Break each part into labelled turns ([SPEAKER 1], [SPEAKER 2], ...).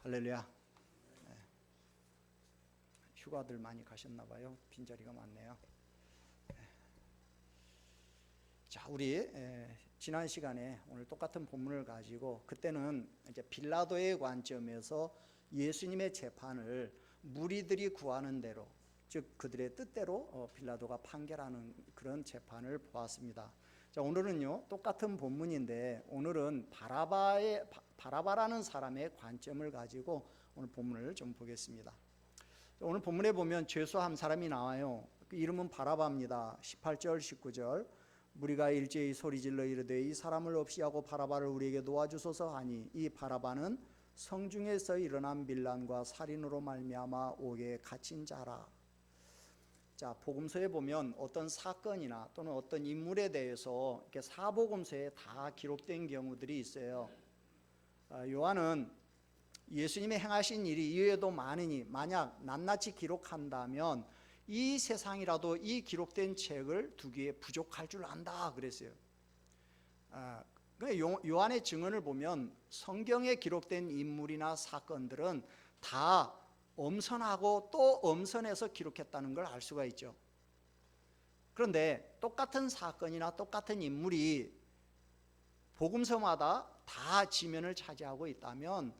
[SPEAKER 1] 할렐루야. 휴가들 많이 가셨나 봐요. 빈자리가 많네요. 자, 우리 지난 시간에 오늘 똑같은 본문을 가지고 그때는 이제 빌라도의 관점에서 예수님의 재판을 무리들이 구하는 대로, 즉 그들의 뜻대로 빌라도가 판결하는 그런 재판을 보았습니다. 자, 오늘은요 똑같은 본문인데 오늘은 바라바라는 사람의 관점을 가지고 오늘 본문을 좀 보겠습니다. 오늘 본문에 보면 죄수한 사람이 나와요. 그 이름은 바라바입니다. 18절 19절 무리가 일제히 소리질러 이르되 이 사람을 없이 하고 바라바를 우리에게 놓아주소서 하니 이 바라바는 성중에서 일어난 밀란과 살인으로 말미암아 옥에 갇힌 자라. 자, 복음서에 보면 어떤 사건이나 또는 어떤 인물에 대해서 이렇게 사복음서에 다 기록된 경우들이 있어요. 요한은 예수님이 행하신 일이 이외에도 많으니 만약 낱낱이 기록한다면 이 세상이라도 이 기록된 책을 두기에 부족할 줄 안다 그랬어요. 요한의 증언을 보면 성경에 기록된 인물이나 사건들은 다 엄선하고 또 엄선해서 기록했다는 걸 알 수가 있죠. 그런데 똑같은 사건이나 똑같은 인물이 복음서마다 다 지면을 차지하고 있다면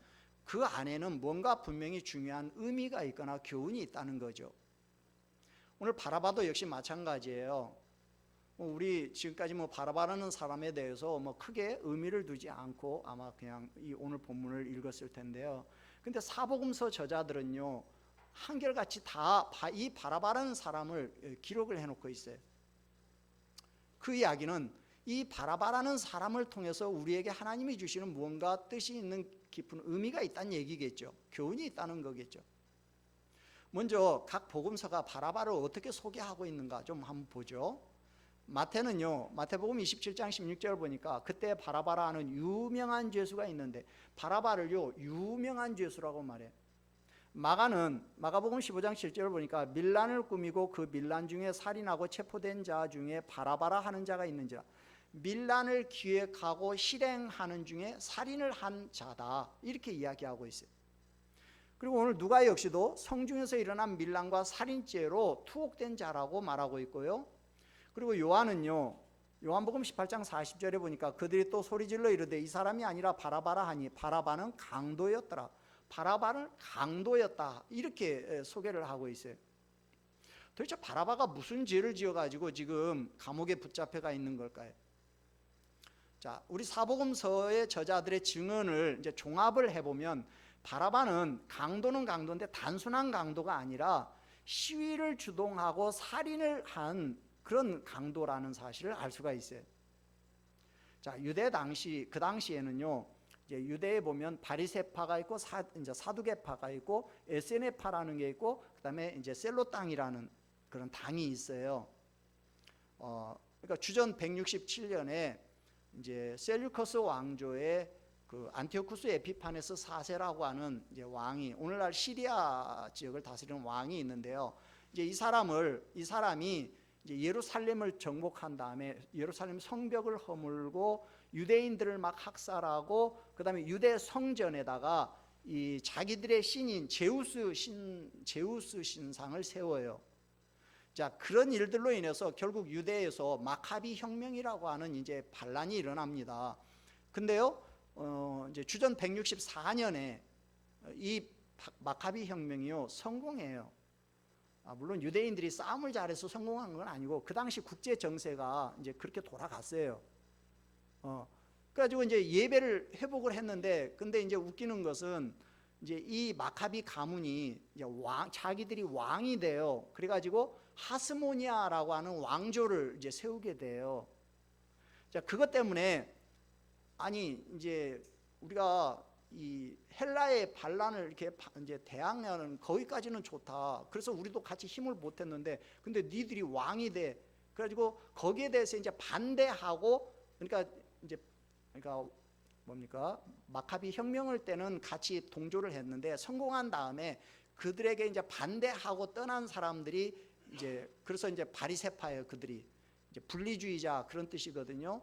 [SPEAKER 1] 그 안에는 뭔가 분명히 중요한 의미가 있거나 교훈이 있다는 거죠. 오늘 바라바도 역시 마찬가지예요. 우리 지금까지 바라바라는 사람에 대해서 크게 의미를 두지 않고 아마 그냥 이 오늘 본문을 읽었을 텐데요. 근데 사복음서 저자들은요 한결같이 다 이 바라바라는 사람을 기록을 해놓고 있어요. 그 이야기는 이 바라바라는 사람을 통해서 우리에게 하나님이 주시는 무언가 뜻이 있는 깊은 의미가 있다는 얘기겠죠. 교훈이 있다는 거겠죠. 먼저 각 복음서가 바라바를 어떻게 소개하고 있는가 좀 한번 보죠. 마태는요, 마태복음 27장 16절 보니까 그때 바라바라 하는 유명한 죄수가 있는데 바라바를요 유명한 죄수라고 말해. 마가는 마가복음 15장 7절 보니까 밀란을 꾸미고 그 밀란 중에 살인하고 체포된 자 중에 바라바라 하는 자가 있는지라. 밀란을 기획하고 실행하는 중에 살인을 한 자다 이렇게 이야기하고 있어요. 그리고 오늘 누가 역시도 성중에서 일어난 밀란과 살인죄로 투옥된 자라고 말하고 있고요. 그리고 요한은요 요한복음 18장 40절에 보니까 그들이 또 소리질러 이르되 이 사람이 아니라 바라바라 하니 바라바는 강도였더라. 바라바는 강도였다 이렇게 소개를 하고 있어요. 도대체 바라바가 무슨 죄를 지어가지고 지금 감옥에 붙잡혀가 있는 걸까요? 자, 우리 사복음서의 저자들의 증언을 이제 종합을 해보면 바라바는 강도는 강도인데 단순한 강도가 아니라 시위를 주동하고 살인을 한 그런 강도라는 사실을 알 수가 있어요. 자, 유대 당시 그 당시에는요 이제 유대에 보면 바리새파가 있고 이제 사두개파가 있고 에세네파라는 게 있고 그다음에 이제 셀로땅이라는 그런 당이 있어요. 그러니까 주전 167년에 이제 셀류커스 왕조의 그 안티오쿠스 에피파네스 4세라고 하는 이제 왕이 오늘날 시리아 지역을 다스리는 왕이 있는데요. 이제 이 사람이 이제 예루살렘을 정복한 다음에 예루살렘 성벽을 허물고 유대인들을 막 학살하고 그다음에 유대 성전에다가 이 자기들의 신인 제우스 신상을 세워요. 자, 그런 일들로 인해서 결국 유대에서 마카비 혁명이라고 하는 이제 반란이 일어납니다. 근데요, 이제 주전 164년에 이 마카비 혁명이요 성공해요. 물론 유대인들이 싸움을 잘해서 성공한 건 아니고 그 당시 국제 정세가 이제 그렇게 돌아갔어요. 그래가지고 이제 예배를 회복을 했는데, 근데 이제 웃기는 것은 이제 이 마카비 가문이 이제 자기들이 왕이 돼요. 그래가지고 하스모니아라고 하는 왕조를 이제 세우게 돼요. 자, 그것 때문에 아니 이제 우리가 이 헬라의 반란을 이렇게 이제 대항하는 거기까지는 좋다. 그래서 우리도 같이 힘을 못했는데, 근데 니들이 왕이 돼. 그래가지고 거기에 대해서 이제 반대하고, 그러니까 뭡니까? 마카비 혁명을 때는 같이 동조를 했는데 성공한 다음에 그들에게 이제 반대하고 떠난 사람들이 이제 그래서 이제 바리새파예요. 그들이 이제 분리주의자 그런 뜻이거든요.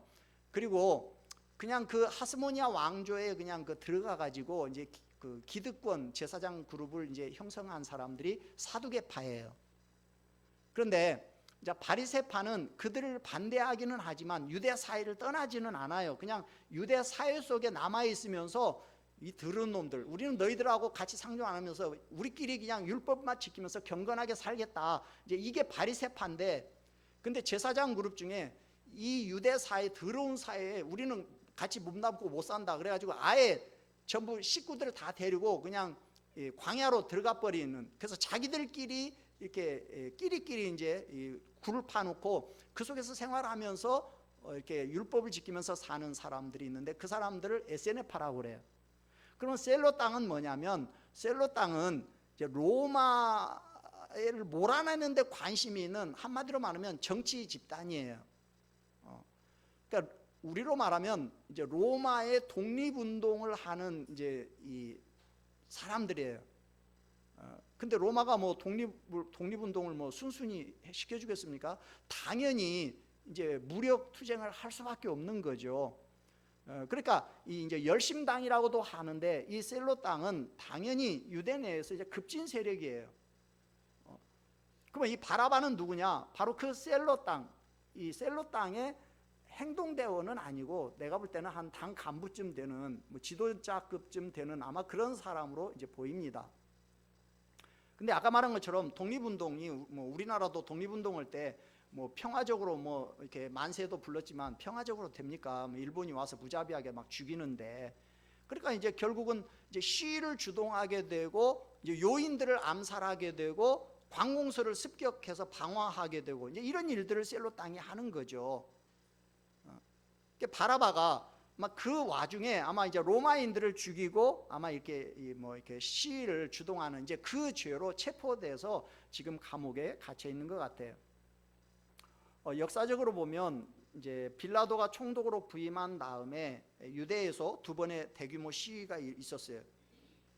[SPEAKER 1] 그리고 그냥 그 하스모니아 왕조에 그냥 그 들어가 가지고 이제 그 기득권 제사장 그룹을 이제 형성한 사람들이 사두개파예요. 그런데 이제 바리새파는 그들을 반대하기는 하지만 유대 사회를 떠나지는 않아요. 그냥 유대 사회 속에 남아 있으면서 이 더러운 놈들, 우리는 너희들하고 같이 상종 안 하면서 우리끼리 그냥 율법만 지키면서 경건하게 살겠다. 이제 이게 바리새파인데, 근데 제사장 그룹 중에 이 유대 사회, 더러운 사회에 우리는 같이 몸담고 못 산다. 그래가지고 아예 전부 식구들을 다 데리고 그냥 광야로 들어가 버리는. 그래서 자기들끼리 이렇게 끼리끼리 이제 굴을 파놓고 그 속에서 생활하면서 이렇게 율법을 지키면서 사는 사람들이 있는데, 그 사람들을 에세네파라고 그래요. 그럼 셀로 땅은 뭐냐면, 셀로 땅은 이제 로마를 몰아내는 데 관심이 있는, 한마디로 말하면 정치 집단이에요. 그러니까 우리로 말하면 이제 로마의 독립운동을 하는 이제 이 사람들이에요. 근데 로마가 뭐 독립운동을 뭐 순순히 시켜주겠습니까? 당연히 이제 무력 투쟁을 할 수밖에 없는 거죠. 그러니까 이 이제 열심당이라고도 하는데, 이 셀로 땅은 당연히 유대 내에서 이제 급진 세력이에요. 그러면 이 바라바는 누구냐? 바로 그 셀로 땅, 이 셀로 땅의 행동대원은 아니고, 내가 볼 때는 한 당 간부쯤 되는, 뭐 지도자급쯤 되는 아마 그런 사람으로 이제 보입니다. 근데 아까 말한 것처럼 독립운동이 뭐 우리나라도 독립운동할 때 뭐 평화적으로 뭐 이렇게 만세도 불렀지만 평화적으로 됩니까? 뭐 일본이 와서 무자비하게 막 죽이는데. 그러니까 이제 결국은 이제 시위를 주동하게 되고, 이제 요인들을 암살하게 되고, 관공서를 습격해서 방화하게 되고, 이제 이런 일들을 셀로 땅이 하는 거죠. 바라바가 막 그 와중에 아마 이제 로마인들을 죽이고 아마 이렇게 뭐 이렇게 시위를 주동하는 이제 그 죄로 체포돼서 지금 감옥에 갇혀 있는 것 같아요. 역사적으로 보면 이제 빌라도가 총독으로 부임한 다음에 유대에서 두 번의 대규모 시위가 있었어요.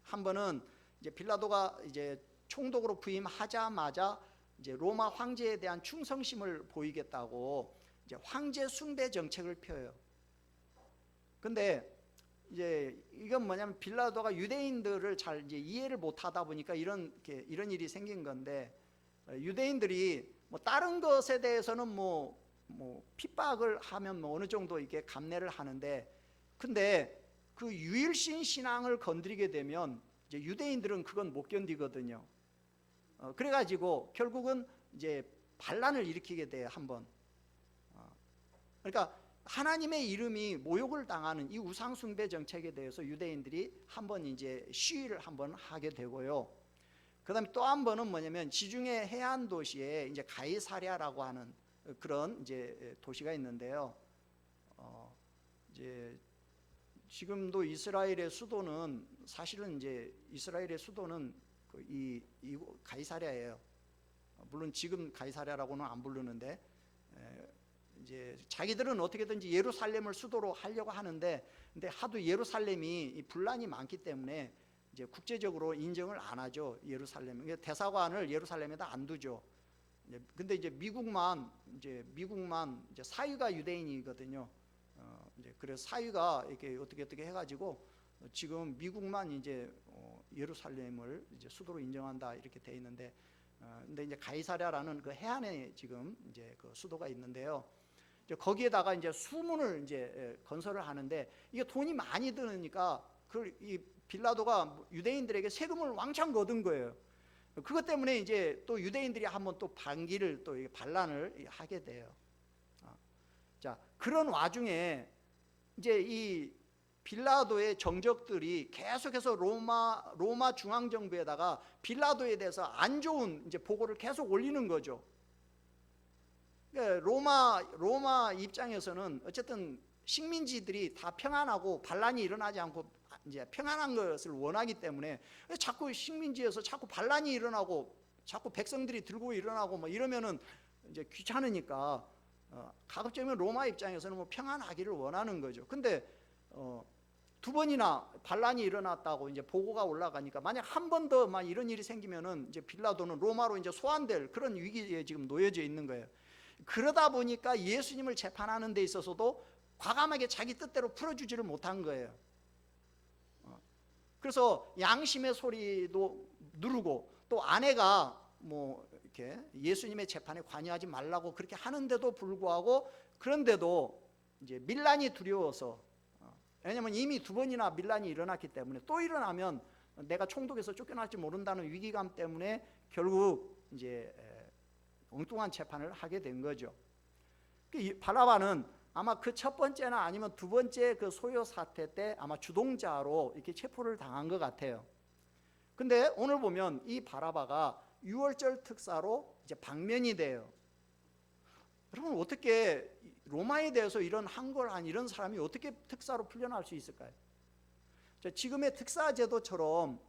[SPEAKER 1] 한 번은 이제 빌라도가 이제 총독으로 부임하자마자 이제 로마 황제에 대한 충성심을 보이겠다고 이제 황제 숭배 정책을 펴요. 근데 이제 이건 뭐냐면, 빌라도가 유대인들을 잘 이제 이해를 못하다 보니까 이런 일이 생긴 건데, 유대인들이 뭐 다른 것에 대해서는 뭐 핍박을 하면 뭐 어느 정도 이게 감내를 하는데, 근데 그 유일신 신앙을 건드리게 되면 이제 유대인들은 그건 못 견디거든요. 그래가지고 결국은 이제 반란을 일으키게 돼요, 한번. 그러니까 하나님의 이름이 모욕을 당하는 이 우상숭배 정책에 대해서 유대인들이 한번 이제 시위를 한번 하게 되고요. 그다음에 또 한 번은 뭐냐면, 지중해 해안 도시에 이제 가이사랴라고 하는 그런 이제 도시가 있는데요. 이제 지금도 이스라엘의 수도는, 사실은 이제 이스라엘의 수도는 이 가이사랴예요. 물론 지금 가이사랴라고는 안 부르는데, 이제 자기들은 어떻게든지 예루살렘을 수도로 하려고 하는데, 근데 하도 예루살렘이 분란이 많기 때문에 이제 국제적으로 인정을 안 하죠. 예루살렘 대사관을 예루살렘에다 안 두죠. 근데 이제 미국만 이제 사위가 유대인이거든요. 이제 그래서 사위가 이렇게 어떻게 해가지고 지금 미국만 이제 예루살렘을 이제 수도로 인정한다 이렇게 돼 있는데, 근데 이제 가이사랴라는 그 해안에 지금 이제 그 수도가 있는데요. 이제 거기에다가 이제 수문을 이제 건설을 하는데, 이게 돈이 많이 드니까 이 빌라도가 유대인들에게 세금을 왕창 거둔 거예요. 그것 때문에 이제 또 유대인들이 한번 또 반기를 또 반란을 하게 돼요. 자, 그런 와중에 이제 이 빌라도의 정적들이 계속해서 로마 중앙 정부에다가 빌라도에 대해서 안 좋은 이제 보고를 계속 올리는 거죠. 로마 입장에서는 어쨌든 식민지들이 다 평안하고 반란이 일어나지 않고 이제 평안한 것을 원하기 때문에, 자꾸 식민지에서 자꾸 반란이 일어나고 자꾸 백성들이 들고 일어나고 뭐 이러면은 이제 귀찮으니까 가급적이면 로마 입장에서는 뭐 평안하기를 원하는 거죠. 근데 두 번이나 반란이 일어났다고 이제 보고가 올라가니까, 만약 한 번 더 막 이런 일이 생기면은 이제 빌라도는 로마로 이제 소환될 그런 위기에 지금 놓여져 있는 거예요. 그러다 보니까 예수님을 재판하는 데 있어서도 과감하게 자기 뜻대로 풀어주지를 못한 거예요. 그래서 양심의 소리도 누르고 또 아내가 뭐 이렇게 예수님의 재판에 관여하지 말라고 그렇게 하는데도 불구하고 그런데도 이제 밀란이 두려워서 왜냐하면 이미 2번이나 밀란이 일어났기 때문에 또 일어나면 내가 총독에서 쫓겨날지 모른다는 위기감 때문에 결국 이제 엉뚱한 재판을 하게 된 거죠. 바라바는 아마 그 첫 번째나 아니면 2번째 그 소요 사태 때 아마 주동자로 이렇게 체포를 당한 것 같아요. 근데 오늘 보면 이 바라바가 6월절 특사로 이제 방면이 돼요. 여러분 어떻게 로마에 대해서 이런 한걸한 이런 사람이 어떻게 특사로 풀려날 수 있을까요? 지금의 특사제도처럼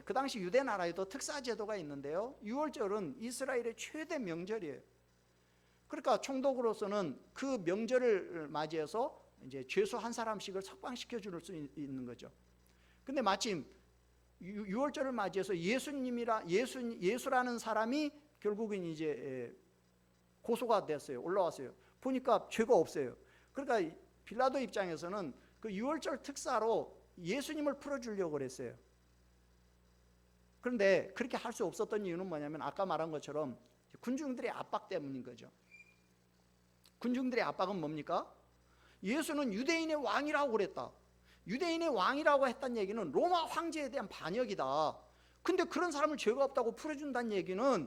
[SPEAKER 1] 그 당시 유대 나라에도 특사제도가 있는데요. 6월절은 이스라엘의 최대 명절이에요. 그러니까 총독으로서는 그 명절을 맞이해서 이제 죄수 한 사람씩을 석방시켜 줄 수 있는 거죠. 근데 마침 6월절을 맞이해서 예수라는 사람이 결국은 이제 고소가 됐어요. 올라왔어요. 보니까 죄가 없어요. 그러니까 빌라도 입장에서는 그 6월절 특사로 예수님을 풀어주려고 그랬어요. 그런데 그렇게 할 수 없었던 이유는 뭐냐면 아까 말한 것처럼 군중들의 압박 때문인 거죠. 군중들의 압박은 뭡니까? 예수는 유대인의 왕이라고 그랬다. 유대인의 왕이라고 했다는 얘기는 로마 황제에 대한 반역이다. 근데 그런 사람을 죄가 없다고 풀어준다는 얘기는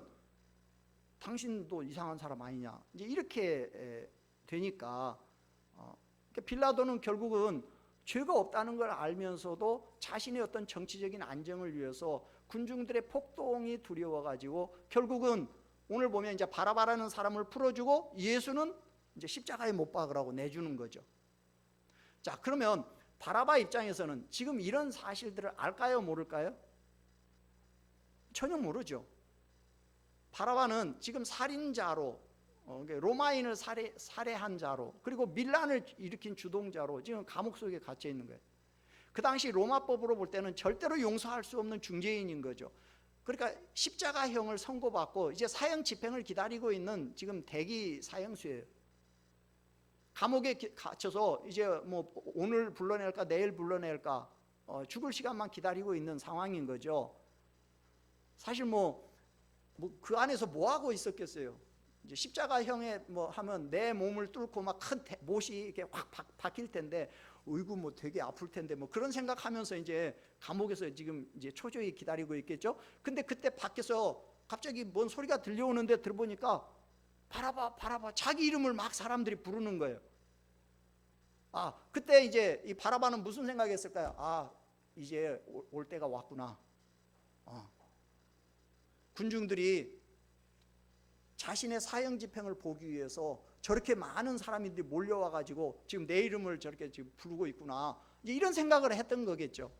[SPEAKER 1] 당신도 이상한 사람 아니냐. 이제 이렇게 되니까 빌라도는 결국은 죄가 없다는 걸 알면서도 자신의 어떤 정치적인 안정을 위해서 군중들의 폭동이 두려워가지고 결국은 오늘 보면 이제 바라바라는 사람을 풀어주고 예수는 이제 십자가에 못 박으라고 내주는 거죠. 자, 그러면 바라바 입장에서는 지금 이런 사실들을 알까요, 모를까요? 전혀 모르죠. 바라바는 지금 살인자로 로마인을 살해한 자로 그리고 밀란을 일으킨 주동자로 지금 감옥 속에 갇혀 있는 거예요. 그 당시 로마법으로 볼 때는 절대로 용서할 수 없는 중죄인인 거죠. 그러니까 십자가형을 선고받고 이제 사형 집행을 기다리고 있는 지금 대기 사형수예요. 감옥에 갇혀서 이제 뭐 오늘 불러낼까 내일 불러낼까 죽을 시간만 기다리고 있는 상황인 거죠. 사실 뭐 그 안에서 뭐 하고 있었겠어요? 이제 십자가형에 뭐 하면 내 몸을 뚫고 막 큰 못이 이렇게 확 박힐 텐데, 어이구 뭐 되게 아플 텐데 뭐 그런 생각하면서 이제 감옥에서 지금 이제 초조히 기다리고 있겠죠. 근데 그때 밖에서 갑자기 뭔 소리가 들려오는데 들어보니까 바라바 바라바 자기 이름을 막 사람들이 부르는 거예요. 아, 그때 이제 이 바라바는 무슨 생각했을까요? 아, 이제 올 때가 왔구나. 군중들이 자신의 사형 집행을 보기 위해서 저렇게 많은 사람들이 몰려와 가지고 지금 내 이름을 저렇게 지금 부르고 있구나. 이제 이런 생각을 했던 거겠죠.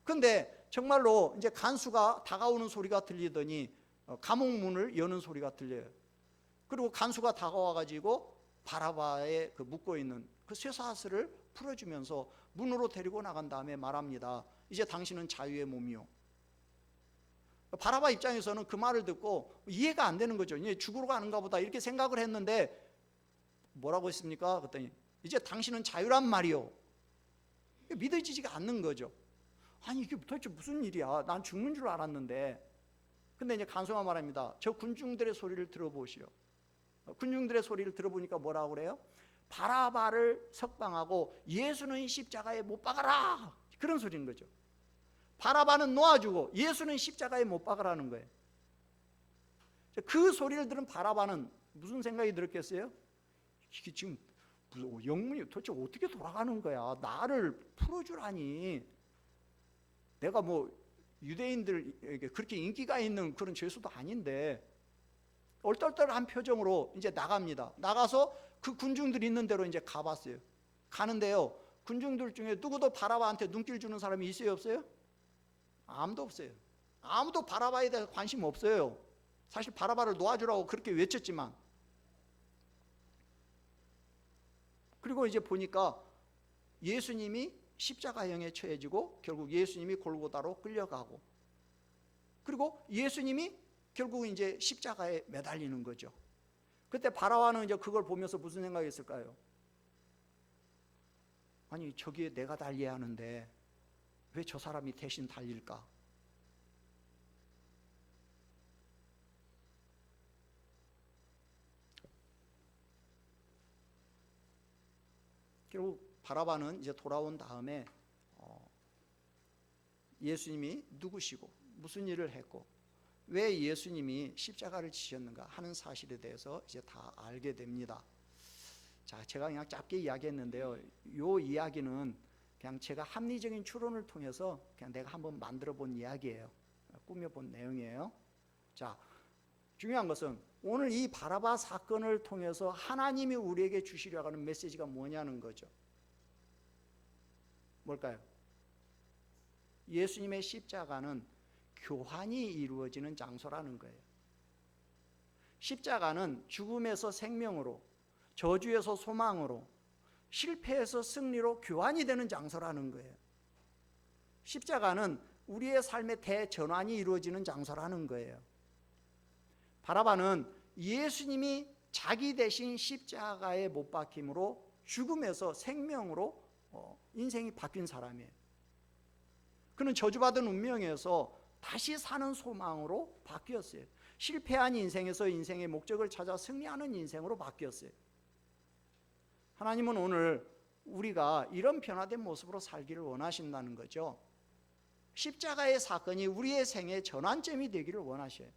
[SPEAKER 1] 그런데 정말로 이제 간수가 다가오는 소리가 들리더니 감옥 문을 여는 소리가 들려요. 그리고 간수가 다가와 가지고 바라바에 그 묶고 있는 그 쇠사슬을 풀어주면서 문으로 데리고 나간 다음에 말합니다. 이제 당신은 자유의 몸이요. 바라바 입장에서는 그 말을 듣고 이해가 안 되는 거죠. 이제 죽으러 가는가 보다 이렇게 생각을 했는데 뭐라고 했습니까? 그랬더니 이제 당신은 자유란 말이요. 믿어지지가 않는 거죠. 아니 이게 도대체 무슨 일이야? 난 죽는 줄 알았는데. 근데 이제 간수가 말합니다. 저 군중들의 소리를 들어보시오. 군중들의 소리를 들어보니까 뭐라고 그래요? 바라바를 석방하고 예수는 십자가에 못 박아라. 그런 소리인 거죠. 바라바는 놓아주고 예수는 십자가에 못 박으라는 거예요. 그 소리를 들은 바라바는 무슨 생각이 들었겠어요? 이게 지금 영문이 도대체 어떻게 돌아가는 거야? 나를 풀어주라니. 내가 뭐 유대인들에게 그렇게 인기가 있는 그런 죄수도 아닌데. 얼떨떨한 표정으로 이제 나갑니다. 나가서 그 군중들이 있는 대로 이제 가봤어요. 가는데요, 군중들 중에 누구도 바라바한테 눈길 주는 사람이 있어요, 없어요? 아무도 없어요. 아무도 바라바에 대해서 관심 없어요. 사실 바라바를 놓아주라고 그렇게 외쳤지만. 그리고 이제 보니까 예수님이 십자가형에 처해지고 결국 예수님이 골고다로 끌려가고, 그리고 예수님이 결국 이제 십자가에 매달리는 거죠. 그때 바라바는 이제 그걸 보면서 무슨 생각이 있을까요? 아니 저기에 내가 달려야 하는데 왜 저 사람이 대신 달릴까? 결국 바라바는 이제 돌아온 다음에 예수님이 누구시고 무슨 일을 했고 왜 예수님이 십자가를 지셨는가 하는 사실에 대해서 이제 다 알게 됩니다. 자, 제가 그냥 짧게 이야기했는데요. 이 이야기는 그냥 제가 합리적인 추론을 통해서 그냥 내가 한번 만들어 본 이야기예요. 꾸며본 내용이에요. 자, 중요한 것은 오늘 이 바라바 사건을 통해서 하나님이 우리에게 주시려고 하는 메시지가 뭐냐는 거죠. 뭘까요? 예수님의 십자가는 교환이 이루어지는 장소라는 거예요. 십자가는 죽음에서 생명으로, 저주에서 소망으로, 실패에서 승리로 교환이 되는 장소라는 거예요. 십자가는 우리의 삶의 대전환이 이루어지는 장소라는 거예요. 바라바는 예수님이 자기 대신 십자가에 못 박힘으로 죽음에서 생명으로 인생이 바뀐 사람이에요. 그는 저주받은 운명에서 다시 사는 소망으로 바뀌었어요. 실패한 인생에서 인생의 목적을 찾아 승리하는 인생으로 바뀌었어요. 하나님은 오늘 우리가 이런 변화된 모습으로 살기를 원하신다는 거죠. 십자가의 사건이 우리의 생의 전환점이 되기를 원하셔요.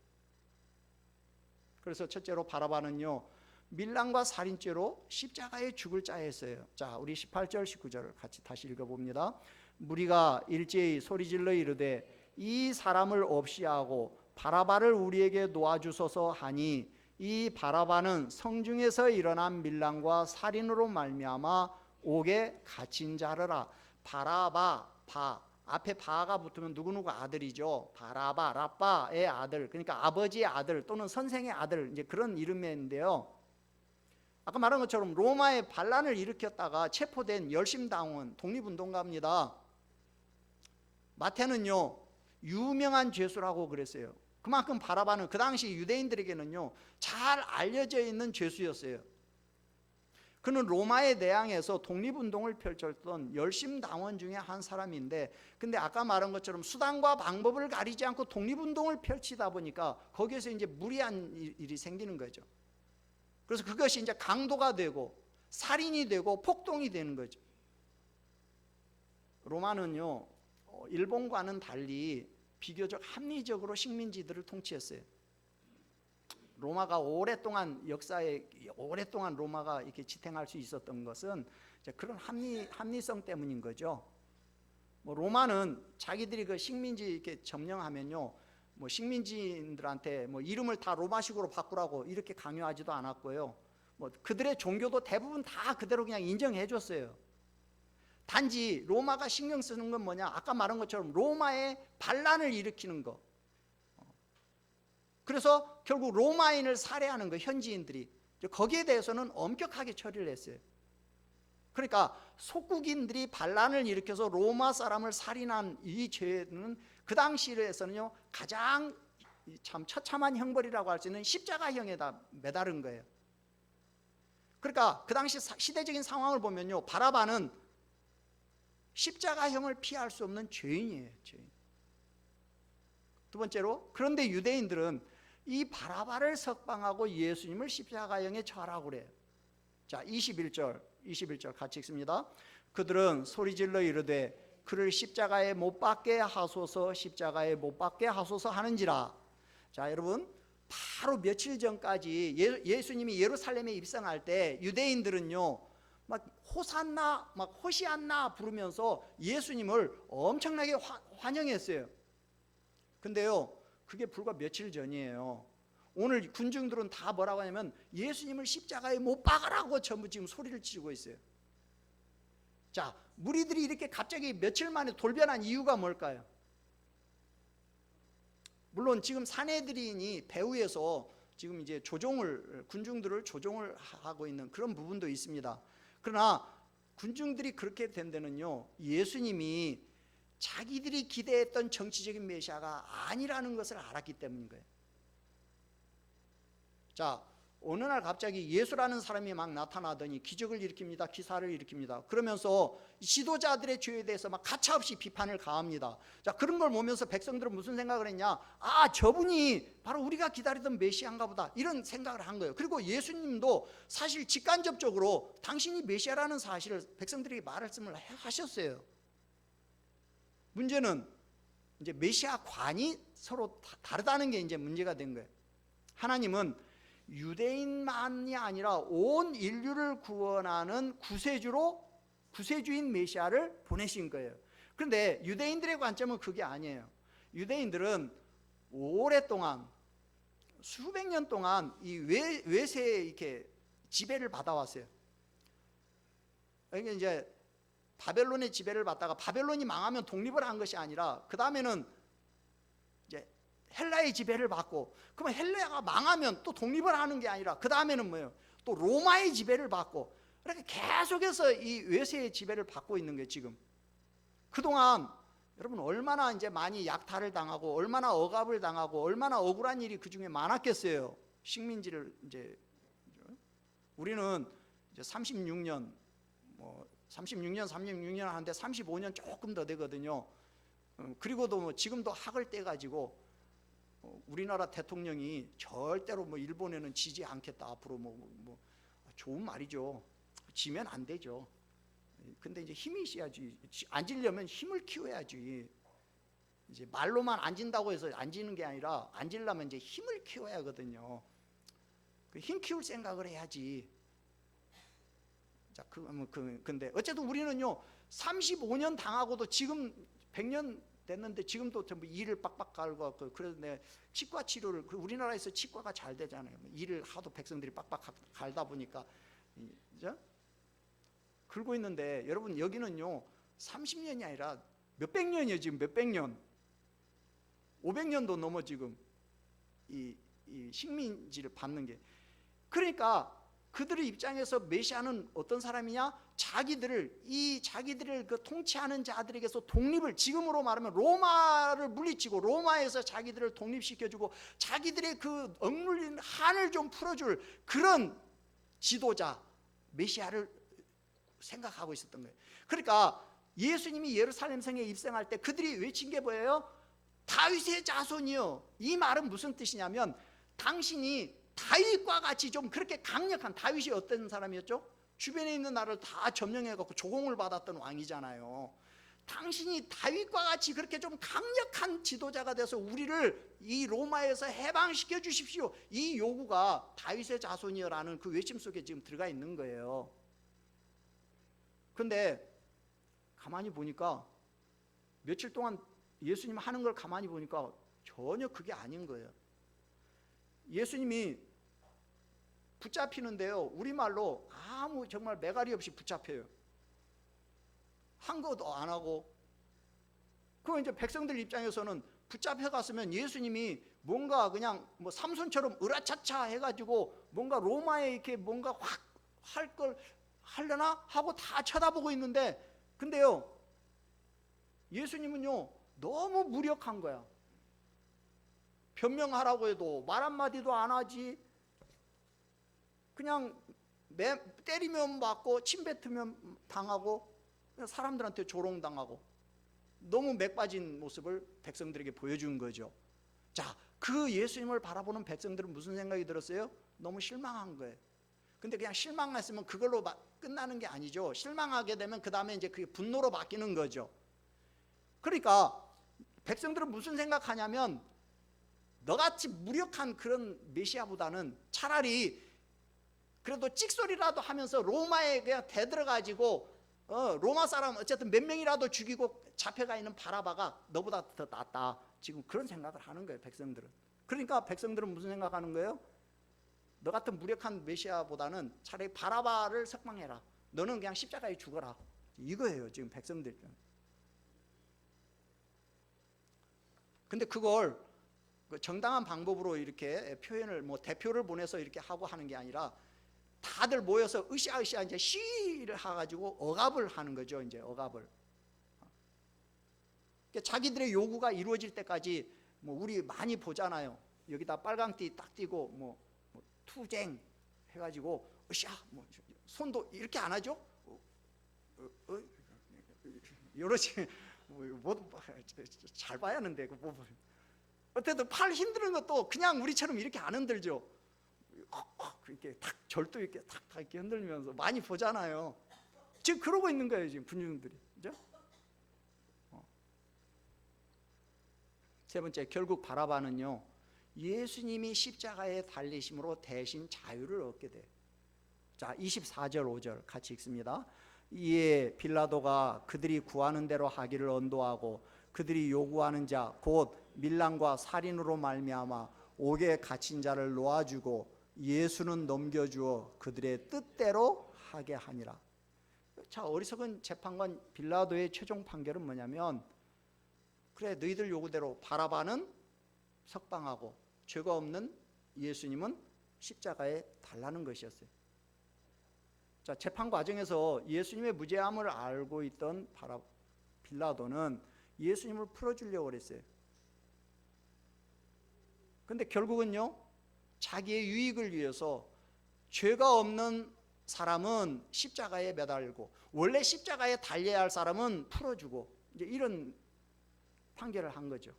[SPEAKER 1] 그래서 첫째로 바라바는요, 밀란과 살인죄로 십자가에 죽을 자였어요. 자, 우리 18절 19절을 같이 다시 읽어봅니다. 무리가 일제히 소리질러 이르되 이 사람을 없이 하고 바라바를 우리에게 놓아주소서 하니 이 바라바는 성중에서 일어난 밀란과 살인으로 말미암아 옥에 갇힌 자르라. 바라바, 바 앞에 바가 붙으면 누구누구 아들이죠. 바라바, 라빠의 아들, 그러니까 아버지의 아들 또는 선생의 아들, 이제 그런 이름인데요. 아까 말한 것처럼 로마의 반란을 일으켰다가 체포된 열심당원, 독립운동가입니다. 마태는요, 유명한 죄수라고 그랬어요. 그만큼 바라바는 그 당시 유대인들에게는요, 잘 알려져 있는 죄수였어요. 그는 로마에 대항해서 독립운동을 펼쳤던 열심당원 중에 한 사람인데, 근데 아까 말한 것처럼 수단과 방법을 가리지 않고 독립운동을 펼치다 보니까 거기에서 이제 무리한 일이 생기는 거죠. 그래서 그것이 이제 강도가 되고 살인이 되고 폭동이 되는 거죠. 로마는요, 일본과는 달리 비교적 합리적으로 식민지들을 통치했어요. 로마가 오랫동안 역사에 오랫동안 로마가 이렇게 지탱할 수 있었던 것은 그런 합리성 때문인 거죠. 로마는 자기들이 그 식민지 이렇게 점령하면요, 식민지인들한테 이름을 다 로마식으로 바꾸라고 이렇게 강요하지도 않았고요. 그들의 종교도 대부분 다 그대로 그냥 인정해 줬어요. 단지 로마가 신경 쓰는 건 뭐냐? 아까 말한 것처럼 로마의 반란을 일으키는 거. 그래서 결국 로마인을 살해하는 거, 현지인들이. 거기에 대해서는 엄격하게 처리를 했어요. 그러니까 속국인들이 반란을 일으켜서 로마 사람을 살인한 이 죄는 그 당시에서는요, 가장 참 처참한 형벌이라고 할 수 있는 십자가형에다 매달은 거예요. 그러니까 그 당시 시대적인 상황을 보면요, 바라바는 십자가형을 피할 수 없는 죄인이에요. 죄인. 두 번째로, 그런데 유대인들은 이 바라바를 석방하고 예수님을 십자가형에 처하라고 그래요. 자, 21절 같이 읽습니다. 그들은 소리질러 이르되 그를 십자가에 못 박게 하소서, 십자가에 못 박게 하소서 하는지라. 자, 여러분, 바로 며칠 전까지 예수님이 예루살렘에 입성할 때 유대인들은요, 막 호산나, 막 호시안나 부르면서 예수님을 엄청나게 환영했어요. 근데요, 그게 불과 며칠 전이에요. 오늘 군중들은 다 뭐라고 하냐면 예수님을 십자가에 못 박으라고 전부 지금 소리를 지르고 있어요. 자, 무리들이 이렇게 갑자기 며칠 만에 돌변한 이유가 뭘까요? 물론 지금 사내들인이 배후에서 지금 이제 군중들을 조종을 하고 있는 그런 부분도 있습니다. 그러나 군중들이 그렇게 된 데는요, 예수님이 자기들이 기대했던 정치적인 메시아가 아니라는 것을 알았기 때문인 거예요. 자, 어느 날 갑자기 예수라는 사람이 막 나타나더니 기적을 일으킵니다. 기사를 일으킵니다. 그러면서 지도자들의 죄에 대해서 막 가차없이 비판을 가합니다. 자, 그런 걸 보면서 백성들은 무슨 생각을 했냐? 아, 저분이 바로 우리가 기다리던 메시아인가 보다, 이런 생각을 한 거예요. 그리고 예수님도 사실 직간접적으로 당신이 메시아라는 사실을 백성들에게 말씀을 하셨어요. 문제는 이제 메시아관이 서로 다르다는 게 이제 문제가 된 거예요. 하나님은 유대인만이 아니라 온 인류를 구원하는 구세주인 메시아를 보내신 거예요. 그런데 유대인들의 관점은 그게 아니에요. 유대인들은 오랫동안 수백 년 동안 이 외세에 이렇게 지배를 받아왔어요. 그러니까 이제 바벨론의 지배를 받다가 바벨론이 망하면 독립을 한 것이 아니라 그 다음에는 이제 헬라의 지배를 받고, 그러면 헬라가 망하면 또 독립을 하는 게 아니라 그 다음에는 뭐예요? 또 로마의 지배를 받고, 그렇게 계속해서 이 외세의 지배를 받고 있는 거예요. 지금 그동안 여러분 얼마나 이제 많이 약탈을 당하고 얼마나 억압을 당하고 얼마나 억울한 일이 그 중에 많았겠어요. 식민지를 이제 우리는 이제 36년 하는데 35년 조금 더 되거든요. 그리고도 뭐 지금도 학을 떼가지고 우리나라 대통령이 절대로 뭐 일본에는 지지 않겠다, 앞으로 뭐 좋은 말이죠. 지면 안 되죠. 근데 이제 힘이 있어야지. 앉으려면 힘을 키워야지. 이제 말로만 앉는다고 해서 앉는 게 아니라 앉으려면 이제 힘을 키워야 하거든요. 그 힘 키울 생각을 해야지. 자, 근데 어쨌든 우리는요 35년 당하고도 지금 100년 됐는데 지금도 전부 이를 빡빡 갈고, 그래서 내 치과 치료를, 우리나라에서 치과가 잘 되잖아요. 이를 하도 백성들이 빡빡 갈다 보니까 그죠? 긁고 있는데 여러분 여기는요 30년이 아니라 몇백 년이에요. 지금 몇백 년, 500년도 넘어 지금 이 식민지를 받는 게. 그러니까 그들의 입장에서 메시아는 어떤 사람이냐? 자기들을 그 통치하는 자들에게서 독립을, 지금으로 말하면 로마를 물리치고 로마에서 자기들을 독립시켜주고 자기들의 그 억눌린 한을 좀 풀어줄 그런 지도자 메시아를 생각하고 있었던 거예요. 그러니까 예수님이 예루살렘 성에 입성할 때 그들이 외친 게 뭐예요? 다윗의 자손이요. 이 말은 무슨 뜻이냐면 당신이 다윗과 같이 좀 그렇게 강력한, 다윗이 어떤 사람이었죠? 주변에 있는 나라를 다 점령해갖고 조공을 받았던 왕이잖아요. 당신이 다윗과 같이 그렇게 좀 강력한 지도자가 돼서 우리를 이 로마에서 해방시켜 주십시오. 이 요구가 다윗의 자손이여라는 그 외침 속에 지금 들어가 있는 거예요. 그런데 가만히 보니까 며칠 동안 예수님 하는 걸 가만히 보니까 전혀 그게 아닌 거예요. 예수님이 붙잡히는데요, 우리말로 아무 정말 매가리 없이 붙잡혀요. 한 것도 안 하고. 그럼 이제 백성들 입장에서는 붙잡혀 갔으면 예수님이 뭔가 그냥 뭐 삼손처럼 으라차차 해가지고 뭔가 로마에 이렇게 뭔가 확 할 걸 하려나 하고 다 쳐다보고 있는데, 근데요 예수님은요 너무 무력한 거야. 변명하라고 해도 말 한마디도 안 하지. 그냥 때리면 맞고 침 뱉으면 당하고 사람들한테 조롱당하고 너무 맥 빠진 모습을 백성들에게 보여준 거죠. 자, 그 예수님을 바라보는 백성들은 무슨 생각이 들었어요? 너무 실망한 거예요. 근데 그냥 실망했으면 그걸로 끝나는 게 아니죠. 실망하게 되면 그 다음에 이제 그게 분노로 바뀌는 거죠. 그러니까 백성들은 무슨 생각하냐면 너같이 무력한 그런 메시아보다는 차라리 그래도 찍소리라도 하면서 로마에 그냥 대들어가지고 로마 사람 어쨌든 몇 명이라도 죽이고 잡혀가 있는 바라바가 너보다 더 낫다. 지금 그런 생각을 하는 거예요, 백성들은. 그러니까 백성들은 무슨 생각하는 거예요? 너 같은 무력한 메시아보다는 차라리 바라바를 석방해라. 너는 그냥 십자가에 죽어라. 이거예요, 지금 백성들. 근데 그걸 정당한 방법으로 이렇게 표현을 뭐 대표를 보내서 이렇게 하고 하는 게 아니라 다들 모여서 으쌰으쌰 이제 시위를 해가지고 억압을 하는 거죠. 이제 억압을. 그러니까 자기들의 요구가 이루어질 때까지 뭐 우리 많이 보잖아요. 여기다 빨강띠 딱 띄고 뭐 투쟁, 해가지고 으쌰 뭐 손도 이렇게 안 하죠? 이러지 잘 봐야 하는데 어쨌든 팔 힘드는 것도 그냥 우리처럼 이렇게 안 흔들죠. 이렇게 탁 절도 이렇게 탁탁 이렇게 흔들면서 많이 보잖아요. 지금 그러고 있는 거예요, 지금 군중들이. 그죠? 세 번째, 결국 바라바는요, 예수님이 십자가에 달리심으로 대신 자유를 얻게 돼. 자, 24절 5절 같이 읽습니다. 이에 빌라도가 그들이 구하는 대로 하기를 언도하고 그들이 요구하는 자 곧 밀랑과 살인으로 말미암아 옥에 갇힌 자를 놓아주고 예수는 넘겨주어 그들의 뜻대로 하게 하니라. 자, 어리석은 재판관 빌라도의 최종 판결은 뭐냐면, 그래 너희들 요구대로 바라바는 석방하고 죄가 없는 예수님은 십자가에 달라는 것이었어요. 자, 재판 과정에서 예수님의 무죄함을 알고 있던 빌라도는 예수님을 풀어주려고 그랬어요. 근데 결국은요, 자기의 유익을 위해서 죄가 없는 사람은 십자가에 매달고 원래 십자가에 달려야 할 사람은 풀어주고 이제 이런 판결을 한 거죠.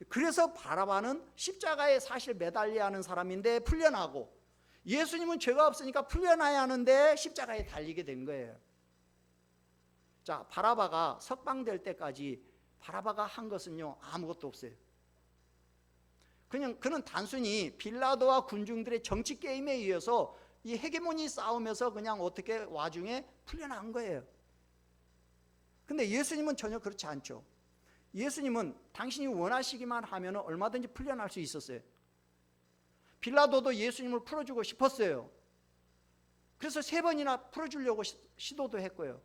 [SPEAKER 1] 그래서 바라바는 십자가에 사실 매달려야 하는 사람인데 풀려나고, 예수님은 죄가 없으니까 풀려나야 하는데 십자가에 달리게 된 거예요. 자, 바라바가 석방될 때까지 바라바가 한 것은요, 아무것도 없어요. 그냥 그는 단순히 빌라도와 군중들의 정치 게임에 의해서 이 헤게모니 싸움에서 그냥 어떻게 와중에 풀려난 거예요. 근데 예수님은 전혀 그렇지 않죠. 예수님은 당신이 원하시기만 하면 얼마든지 풀려날 수 있었어요. 빌라도도 예수님을 풀어주고 싶었어요. 그래서 3번이나 풀어주려고 시도도 했고요.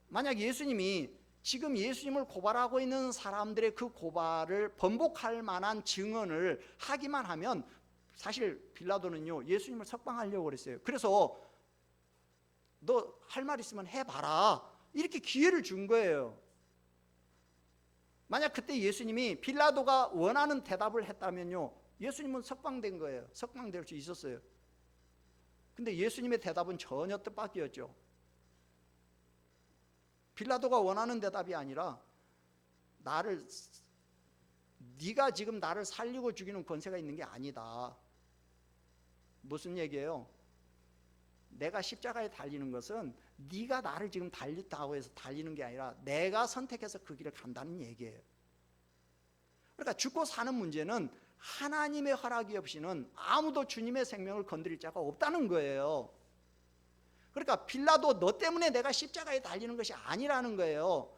[SPEAKER 1] 만약 예수님이 지금 예수님을 고발하고 있는 사람들의 그 고발을 번복할 만한 증언을 하기만 하면 사실 빌라도는요, 예수님을 석방하려고 그랬어요. 그래서 너 할 말 있으면 해봐라, 이렇게 기회를 준 거예요. 만약 그때 예수님이 빌라도가 원하는 대답을 했다면요, 예수님은 석방된 거예요. 석방될 수 있었어요. 근데 예수님의 대답은 전혀 뜻밖이었죠. 빌라도가 원하는 대답이 아니라 네가 지금 나를 살리고 죽이는 권세가 있는 게 아니다. 무슨 얘기예요? 내가 십자가에 달리는 것은 네가 나를 지금 달렸다고 해서 달리는 게 아니라 내가 선택해서 그 길을 간다는 얘기예요. 그러니까 죽고 사는 문제는 하나님의 허락이 없이는 아무도 주님의 생명을 건드릴 자가 없다는 거예요. 그러니까 빌라도 너 때문에 내가 십자가에 달리는 것이 아니라는 거예요.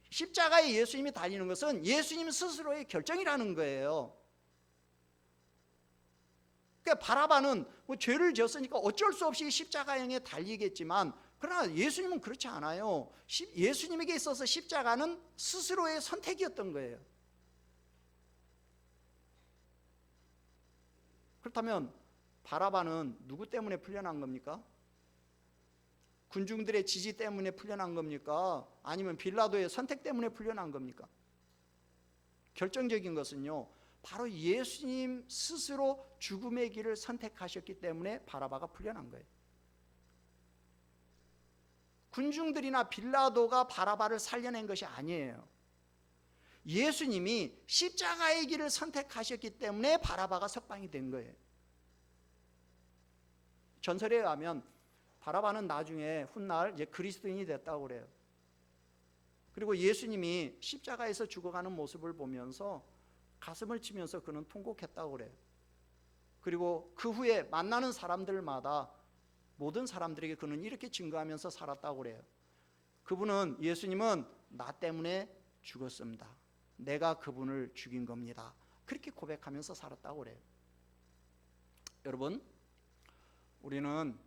[SPEAKER 1] 십자가에 예수님이 달리는 것은 예수님 스스로의 결정이라는 거예요. 그러니까 바라바는 뭐 죄를 지었으니까 어쩔 수 없이 십자가형에 달리겠지만, 그러나 예수님은 그렇지 않아요. 예수님에게 있어서 십자가는 스스로의 선택이었던 거예요. 그렇다면 바라바는 누구 때문에 풀려난 겁니까? 군중들의 지지 때문에 풀려난 겁니까? 아니면 빌라도의 선택 때문에 풀려난 겁니까? 결정적인 것은요, 바로 예수님 스스로 죽음의 길을 선택하셨기 때문에 바라바가 풀려난 거예요. 군중들이나 빌라도가 바라바를 살려낸 것이 아니에요. 예수님이 십자가의 길을 선택하셨기 때문에 바라바가 석방이 된 거예요. 전설에 의하면 바라바는 나중에 훗날 이제 그리스도인이 됐다고 그래요. 그리고 예수님이 십자가에서 죽어가는 모습을 보면서 가슴을 치면서 그는 통곡했다고 그래요. 그리고 그 후에 만나는 사람들마다 모든 사람들에게 그는 이렇게 증거하면서 살았다고 그래요. 그분은, 예수님은 나 때문에 죽었습니다. 내가 그분을 죽인 겁니다. 그렇게 고백하면서 살았다고 그래요. 여러분, 우리는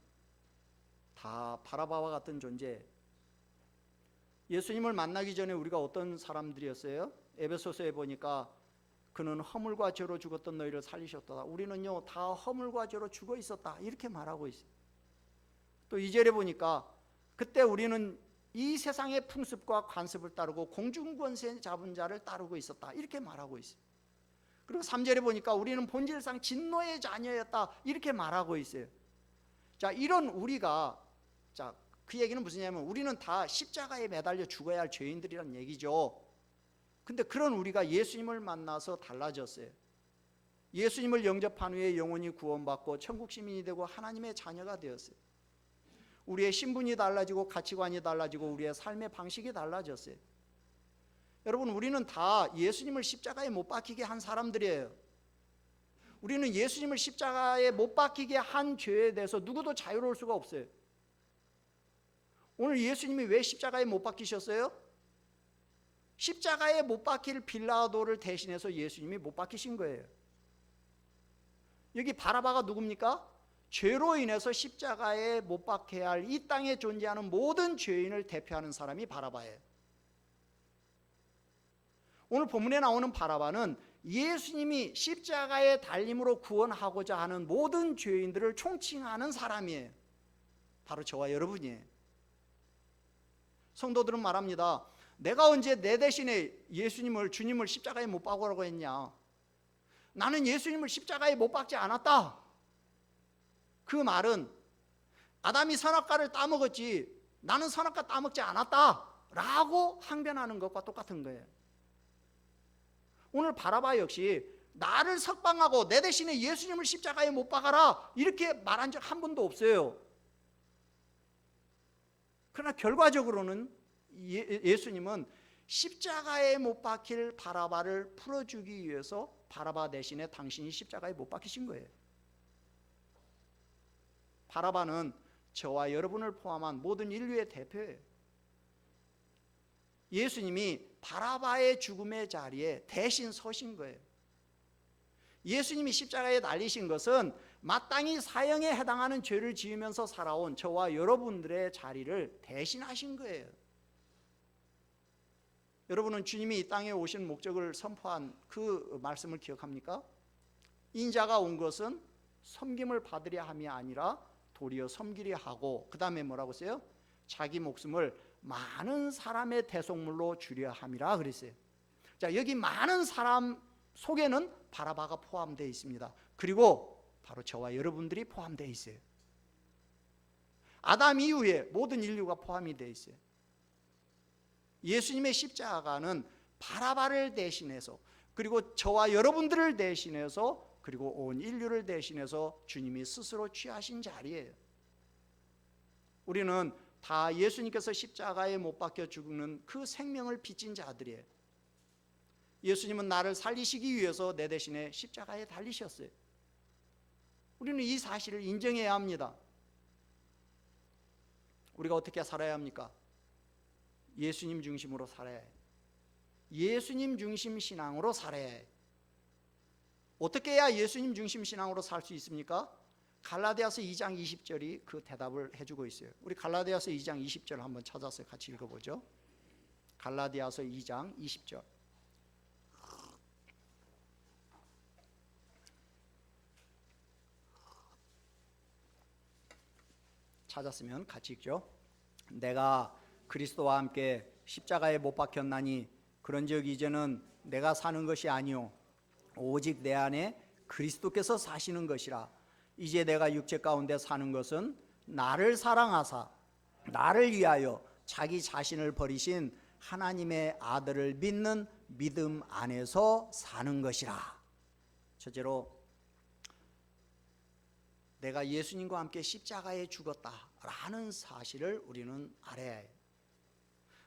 [SPEAKER 1] 다 바라바와 같은 존재. 예수님을 만나기 전에 우리가 어떤 사람들이었어요? 에베소서에 보니까 그는 허물과 죄로 죽었던 너희를 살리셨다. 우리는요, 다 허물과 죄로 죽어 있었다, 이렇게 말하고 있어요. 또 2절에 보니까 그때 우리는 이 세상의 풍습과 관습을 따르고 공중권세 잡은 자를 따르고 있었다, 이렇게 말하고 있어요. 그리고 3절에 보니까 우리는 본질상 진노의 자녀였다 이렇게 말하고 있어요. 자, 이런 우리가, 자, 그 얘기는 무슨 얘기냐면 우리는 다 십자가에 매달려 죽어야 할 죄인들이란 얘기죠. 근데 그런 우리가 예수님을 만나서 달라졌어요. 예수님을 영접한 후에 영원히 구원받고 천국 시민이 되고 하나님의 자녀가 되었어요. 우리의 신분이 달라지고 가치관이 달라지고 우리의 삶의 방식이 달라졌어요. 여러분, 우리는 다 예수님을 십자가에 못 박히게 한 사람들이에요. 우리는 예수님을 십자가에 못 박히게 한 죄에 대해서 누구도 자유로울 수가 없어요. 오늘 예수님이 왜 십자가에 못 박히셨어요? 십자가에 못 박힐 빌라도를 대신해서 예수님이 못 박히신 거예요. 여기 바라바가 누굽니까? 죄로 인해서 십자가에 못 박혀야 할 이 땅에 존재하는 모든 죄인을 대표하는 사람이 바라바예요. 오늘 본문에 나오는 바라바는 예수님이 십자가에 달림으로 구원하고자 하는 모든 죄인들을 총칭하는 사람이에요. 바로 저와 여러분이에요. 성도들은 말합니다. 내가 언제 내 대신에 주님을 십자가에 못 박으라고 했냐? 나는 예수님을 십자가에 못 박지 않았다. 그 말은 아담이 선악과를 따먹었지 나는 선악과 따먹지 않았다 라고 항변하는 것과 똑같은 거예요. 오늘 바라바 역시 나를 석방하고 내 대신에 예수님을 십자가에 못 박아라 이렇게 말한 적 한 번도 없어요. 그러나 결과적으로는 예수님은 십자가에 못 박힐 바라바를 풀어주기 위해서 바라바 대신에 당신이 십자가에 못 박히신 거예요. 바라바는 저와 여러분을 포함한 모든 인류의 대표예요. 예수님이 바라바의 죽음의 자리에 대신 서신 거예요. 예수님이 십자가에 달리신 것은 마땅히 사형에 해당하는 죄를 지으면서 살아온 저와 여러분들의 자리를 대신하신 거예요. 여러분은 주님이 이 땅에 오신 목적을 선포한 그 말씀을 기억합니까? 인자가 온 것은 섬김을 받으려 함이 아니라 도리어 섬기려 하고, 그 다음에 뭐라고 써요? 자기 목숨을 많은 사람의 대속물로 주려 함이라 그랬어요. 자, 여기 많은 사람 속에는 바라바가 포함되어 있습니다. 그리고 바로 저와 여러분들이 포함되어 있어요. 아담 이후에 모든 인류가 포함이 되어 있어요. 예수님의 십자가는 바라바를 대신해서, 그리고 저와 여러분들을 대신해서, 그리고 온 인류를 대신해서 주님이 스스로 취하신 자리예요. 우리는 다 예수님께서 십자가에 못 박혀 죽는 그 생명을 빚진 자들이에요. 예수님은 나를 살리시기 위해서 내 대신에 십자가에 달리셨어요. 우리는 이 사실을 인정해야 합니다. 우리가 어떻게 살아야 합니까? 예수님 중심으로 살아야 해요. 예수님 중심 신앙으로 살아야 해요. 어떻게 해야 예수님 중심 신앙으로 살 수 있습니까? 갈라디아서 2장 20절이 그 대답을 해주고 있어요. 우리 갈라디아서 2장 20절 한번 찾아서 같이 읽어보죠. 갈라디아서 2장 20절. 찾았으면 같이 읽죠. 내가 그리스도와 함께 십자가에 못 박혔나니 그런즉 이제는 내가 사는 것이 아니요 오직 내 안에 그리스도께서 사시는 것이라. 이제 내가 육체 가운데 사는 것은 나를 사랑하사 나를 위하여 자기 자신을 버리신 하나님의 아들을 믿는 믿음 안에서 사는 것이라. 첫째로 내가 예수님과 함께 십자가에 죽었다라는 사실을 우리는 알아야 해요.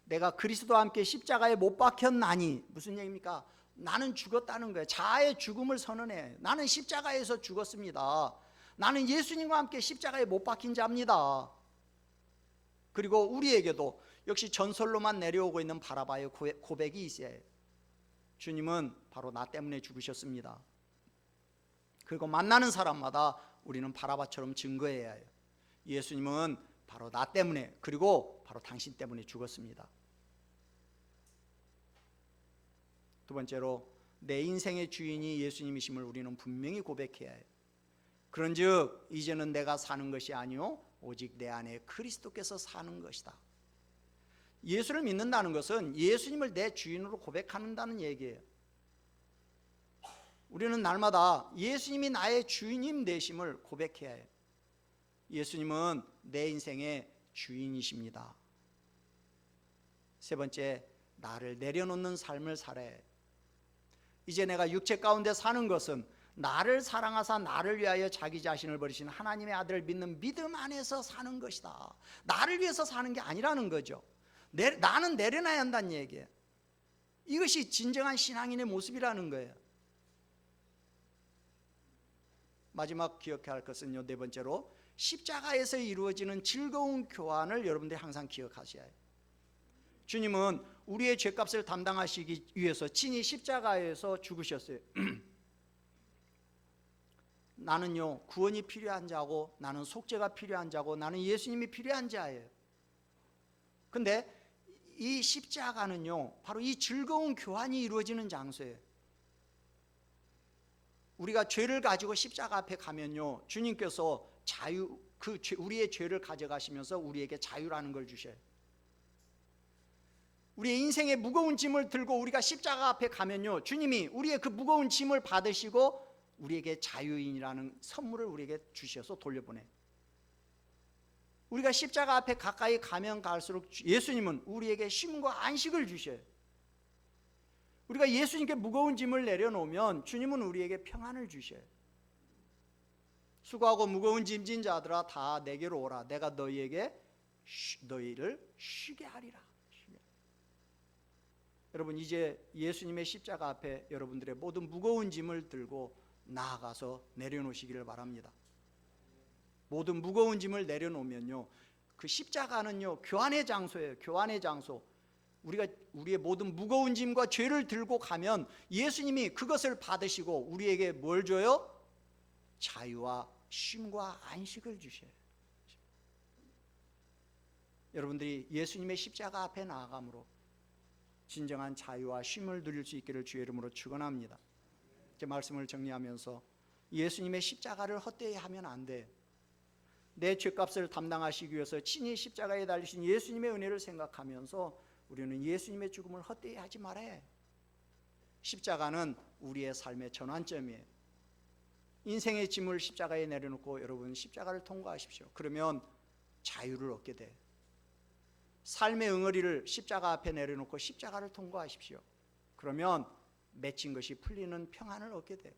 [SPEAKER 1] 내가 그리스도와 함께 십자가에 못 박혔나니 무슨 얘기입니까? 나는 죽었다는 거예요. 자아의 죽음을 선언해. 나는 십자가에서 죽었습니다. 나는 예수님과 함께 십자가에 못 박힌 자입니다. 그리고 우리에게도 역시 전설로만 내려오고 있는 바라바의 고백이 있어야 해요. 주님은 바로 나 때문에 죽으셨습니다. 그리고 만나는 사람마다 우리는 바라바처럼 증거해야 해요. 예수님은 바로 나 때문에, 그리고 바로 당신 때문에 죽었습니다. 두 번째로 내 인생의 주인이 예수님이심을 우리는 분명히 고백해야 해요. 그런즉 이제는 내가 사는 것이 아니요 오직 내 안에 그리스도께서 사는 것이다. 예수를 믿는다는 것은 예수님을 내 주인으로 고백한다는 얘기예요. 우리는 날마다 예수님이 나의 주님 되심을 고백해야 해요. 예수님은 내 인생의 주인이십니다. 세 번째, 나를 내려놓는 삶을 살아야 해요. 이제 내가 육체 가운데 사는 것은 나를 사랑하사 나를 위하여 자기 자신을 버리신 하나님의 아들을 믿는 믿음 안에서 사는 것이다. 나를 위해서 사는 게 아니라는 거죠. 나는 내려놔야 한다는 얘기예요. 이것이 진정한 신앙인의 모습이라는 거예요. 마지막 기억해야 할 것은요, 네 번째로 십자가에서 이루어지는 즐거운 교환을 여러분들이 항상 기억하셔야 해요. 주님은 우리의 죄값을 담당하시기 위해서 친히 십자가에서 죽으셨어요. 나는요, 구원이 필요한 자고, 나는 속죄가 필요한 자고, 나는 예수님이 필요한 자예요. 근데 이 십자가는요, 바로 이 즐거운 교환이 이루어지는 장소예요. 우리가 죄를 가지고 십자가 앞에 가면요, 주님께서 우리의 죄를 가져가시면서 우리에게 자유라는 걸 주셔요. 우리의 인생의 무거운 짐을 들고 우리가 십자가 앞에 가면요, 주님이 우리의 그 무거운 짐을 받으시고 우리에게 자유인이라는 선물을 우리에게 주셔서 돌려보내. 우리가 십자가 앞에 가까이 가면 갈수록 예수님은 우리에게 쉼과 안식을 주셔요. 우리가 예수님께 무거운 짐을 내려놓으면 주님은 우리에게 평안을 주셔요. 수고하고 무거운 짐진 자들아 다 내게로 오라. 내가 너희를 쉬게 하리라. 여러분, 이제 예수님의 십자가 앞에 여러분들의 모든 무거운 짐을 들고 나아가서 내려놓으시기를 바랍니다. 모든 무거운 짐을 내려놓으면요, 그 십자가는요, 교환의 장소예요. 교환의 장소. 우리가 우리의 모든 무거운 짐과 죄를 들고 가면 예수님이 그것을 받으시고 우리에게 뭘 줘요? 자유와 쉼과 안식을 주셔요. 여러분들이 예수님의 십자가 앞에 나아감으로 진정한 자유와 쉼을 누릴 수 있기를 주의 이름으로 축원합니다. 제 말씀을 정리하면서 예수님의 십자가를 헛되이 하면 안 돼. 내 죄값을 담당하시기 위해서 친히 십자가에 달리신 예수님의 은혜를 생각하면서 우리는 예수님의 죽음을 헛되이 하지 말아야 해. 십자가는 우리의 삶의 전환점이에요. 인생의 짐을 십자가에 내려놓고 여러분 십자가를 통과하십시오. 그러면 자유를 얻게 돼. 삶의 응어리를 십자가 앞에 내려놓고 십자가를 통과하십시오. 그러면 맺힌 것이 풀리는 평안을 얻게 돼.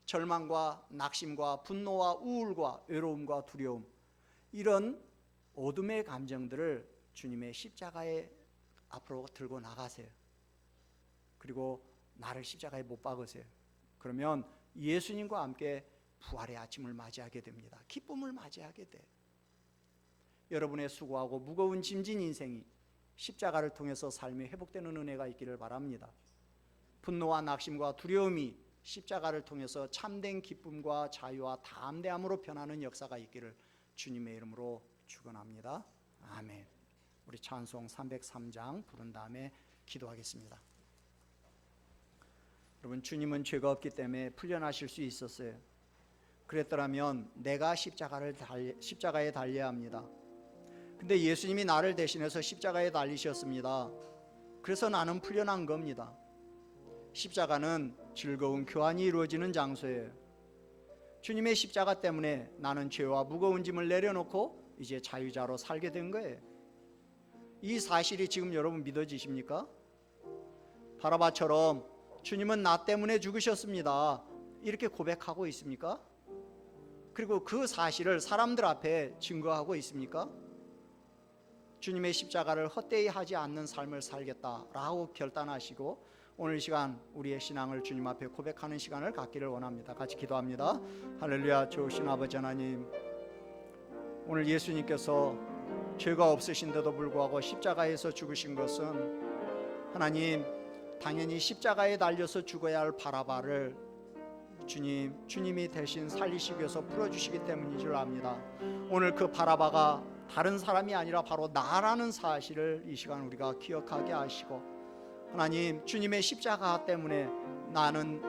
[SPEAKER 1] 절망과 낙심과 분노와 우울과 외로움과 두려움, 이런 어둠의 감정들을 주님의 십자가에 앞으로 들고 나가세요. 그리고 나를 십자가에 못 박으세요. 그러면 예수님과 함께 부활의 아침을 맞이하게 됩니다. 기쁨을 맞이하게 돼. 여러분의 수고하고 무거운 짐진 인생이 십자가를 통해서 삶이 회복되는 은혜가 있기를 바랍니다. 분노와 낙심과 두려움이 십자가를 통해서 참된 기쁨과 자유와 담대함으로 변하는 역사가 있기를 주님의 이름으로 축원합니다. 아멘. 우리 찬송 303장 부른 다음에 기도하겠습니다. 여러분, 주님은 죄가 없기 때문에 풀려나실 수 있었어요. 그랬더라면 내가 십자가에 달려야 합니다. 근데 예수님이 나를 대신해서 십자가에 달리셨습니다. 그래서 나는 풀려난 겁니다. 십자가는 즐거운 교환이 이루어지는 장소예요. 주님의 십자가 때문에 나는 죄와 무거운 짐을 내려놓고 이제 자유자로 살게 된 거예요. 이 사실이 지금 여러분 믿어지십니까? 바라바처럼 주님은 나 때문에 죽으셨습니다, 이렇게 고백하고 있습니까? 그리고 그 사실을 사람들 앞에 증거하고 있습니까? 주님의 십자가를 헛되이 하지 않는 삶을 살겠다라고 결단하시고 오늘 이 시간 우리의 신앙을 주님 앞에 고백하는 시간을 갖기를 원합니다. 같이 기도합니다. 할렐루야. 좋으신 아버지 하나님, 오늘 예수님께서 죄가 없으신데도 불구하고 십자가에서 죽으신 것은 하나님, 당연히 십자가에 달려서 죽어야 할 바라바를 주님이 대신 살리시기 위해서 풀어주시기 때문인 줄 압니다. 오늘 그 바라바가 다른 사람이 아니라 바로 나라는 사실을 이 시간 우리가 기억하게 하시고, 하나님, 주님의 십자가 때문에 나는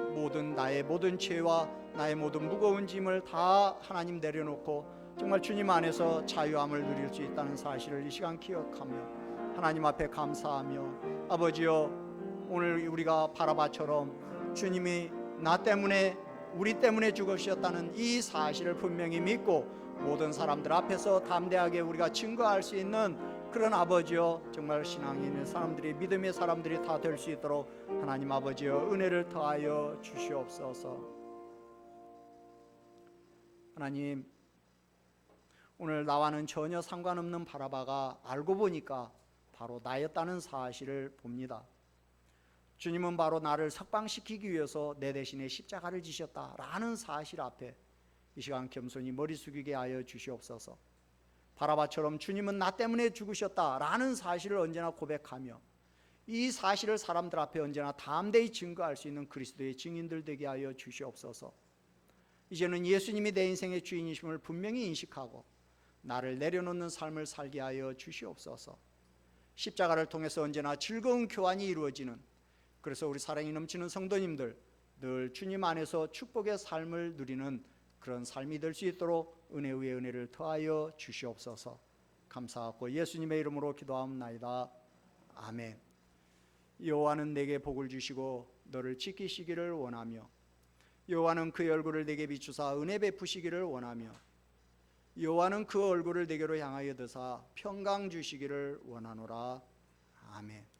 [SPEAKER 1] 나의 모든 죄와 나의 모든 무거운 짐을 다 하나님 내려놓고 정말 주님 안에서 자유함을 누릴 수 있다는 사실을 이 시간 기억하며 하나님 앞에 감사하며, 아버지여, 오늘 우리가 바라바처럼 주님이 나 때문에 우리 때문에 죽으셨다는 이 사실을 분명히 믿고 모든 사람들 앞에서 담대하게 우리가 증거할 수 있는 그런 아버지여, 정말 신앙이 있는 사람들이, 믿음의 사람들이 다 될 수 있도록 하나님 아버지여 은혜를 더하여 주시옵소서. 하나님, 오늘 나와는 전혀 상관없는 바라바가 알고 보니까 바로 나였다는 사실을 봅니다. 주님은 바로 나를 석방시키기 위해서 내 대신에 십자가를 지셨다라는 사실 앞에 이 시간 겸손히 머리 숙이게 하여 주시옵소서. 바라바처럼 주님은 나 때문에 죽으셨다라는 사실을 언제나 고백하며 이 사실을 사람들 앞에 언제나 담대히 증거할 수 있는 그리스도의 증인들 되게 하여 주시옵소서. 이제는 예수님이 내 인생의 주인이심을 분명히 인식하고 나를 내려놓는 삶을 살게 하여 주시옵소서. 십자가를 통해서 언제나 즐거운 교환이 이루어지는, 그래서 우리 사랑이 넘치는 성도님들 늘 주님 안에서 축복의 삶을 누리는 그런 삶이 될 수 있도록 은혜 위에 은혜를 더하여 주시옵소서. 감사하고 예수님의 이름으로 기도하옵나이다. 아멘. 여호와는 내게 복을 주시고 너를 지키시기를 원하며, 여호와는 그의 얼굴을 내게 비추사 은혜 베푸시기를 원하며, 여호와는 그 얼굴을 내게로 향하여 드사 평강 주시기를 원하노라. 아멘.